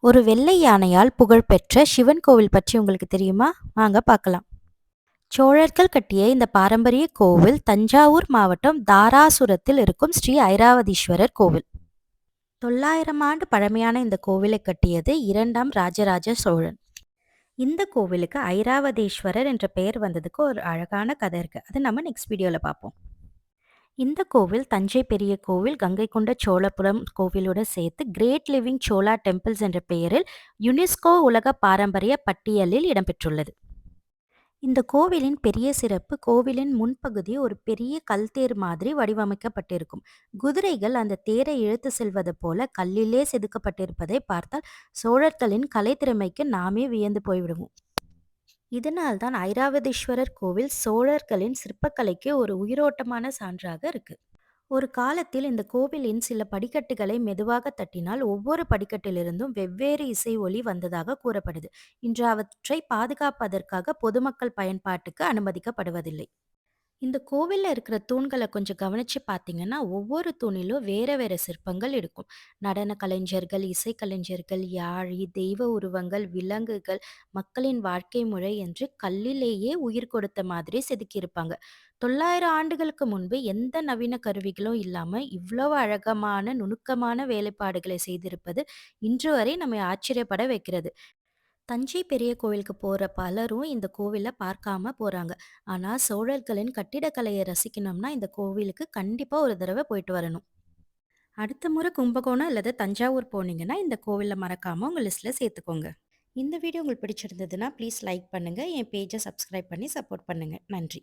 ஒரு வெள்ளை யானையால் புகழ்பெற்ற சிவன் கோவில் பற்றி உங்களுக்கு தெரியுமா? வாங்க பார்க்கலாம். சோழர்கள் கட்டிய இந்த பாரம்பரிய கோவில் தஞ்சாவூர் மாவட்டம் தாராசுரத்தில் இருக்கும் ஸ்ரீ ஐராவதீஸ்வரர் கோவில். 900 ஆண்டு பழமையான இந்த கோவிலை கட்டியது இரண்டாம் ராஜராஜ சோழன். இந்த கோவிலுக்கு ஐராவதீஸ்வரர் என்ற பெயர் வந்ததுக்கு ஒரு அழகான கதை இருக்கு. அது நம்ம நெக்ஸ்ட் வீடியோல பார்ப்போம். இந்த கோவில் தஞ்சை பெரிய கோவில், கங்கை கொண்ட சோழபுரம் கோவிலுடன் சேர்த்து கிரேட் லிவிங் சோழா டெம்பிள்ஸ் என்ற பெயரில் யுனெஸ்கோ உலக பாரம்பரிய பட்டியலில் இடம்பெற்றுள்ளது. இந்த கோவிலின் பெரிய சிறப்பு, கோவிலின் முன்பகுதி ஒரு பெரிய கல் தேர் மாதிரி வடிவமைக்கப்பட்டிருக்கும். குதிரைகள் அந்த தேரை இழுத்து செல்வது போல கல்லிலே செதுக்கப்பட்டிருப்பதை பார்த்தால் சோழர்களின் கலைத்திறமைக்கு நாமே வியந்து போய்விடுவோம். இதனால்தான் ஐராவதீஸ்வரர் கோவில் சோழர்களின் சிற்பக்கலைக்கு ஒரு உயிரோட்டமான சான்றாக இருக்கு. ஒரு காலத்தில் இந்த கோவிலின் சில படிக்கட்டுகளை மெதுவாக தட்டினால் ஒவ்வொரு படிக்கட்டிலிருந்தும் வெவ்வேறு இசை ஒலி வந்ததாக கூறப்படுது. இன்று அவற்றை பாதுகாப்பதற்காக பொதுமக்கள் பயன்பாட்டுக்கு அனுமதிக்கப்படுவதில்லை. இந்த கோவில்ல இருக்கிற தூண்கள கொஞ்சம் கவனிச்சு பார்த்தீங்கன்னா, ஒவ்வொரு தூணிலும் வேற வேற சிற்பங்கள் இருக்கும். நடன கலைஞர்கள், இசைக்கலைஞர்கள், யாழி, தெய்வ உருவங்கள், விலங்குகள், மக்களின் வாழ்க்கை முறை என்று கல்லிலேயே உயிர் கொடுத்த மாதிரி செதுக்கியிருப்பாங்க. 900 ஆண்டுகளுக்கு முன்பு எந்த நவீன கருவிகளும் இல்லாம இவ்வளவு அழகமான, நுணுக்கமான வேலைப்பாடுகளை செய்திருப்பது இன்று வரை நம்மை ஆச்சரியப்பட வைக்கிறது. தஞ்சை பெரிய கோவிலுக்கு போற பலரும் இந்த கோவில பார்க்காம போறாங்க. ஆனா சோழர்களின் கட்டிடக்கலையை ரசிக்கணும்னா இந்த கோவிலுக்கு கண்டிப்பா ஒரு தடவை போயிட்டு வரணும். அடுத்த முறை கும்பகோணம் அல்லது தஞ்சாவூர் போனீங்கன்னா இந்த கோவில மறக்காம உங்க லிஸ்ட்ல சேர்த்துக்கோங்க. இந்த வீடியோ உங்களுக்கு பிடிச்சிருந்ததுன்னா ப்ளீஸ் லைக் பண்ணுங்க. என் பேஜை சப்ஸ்கிரைப் பண்ணி சப்போர்ட் பண்ணுங்க. நன்றி.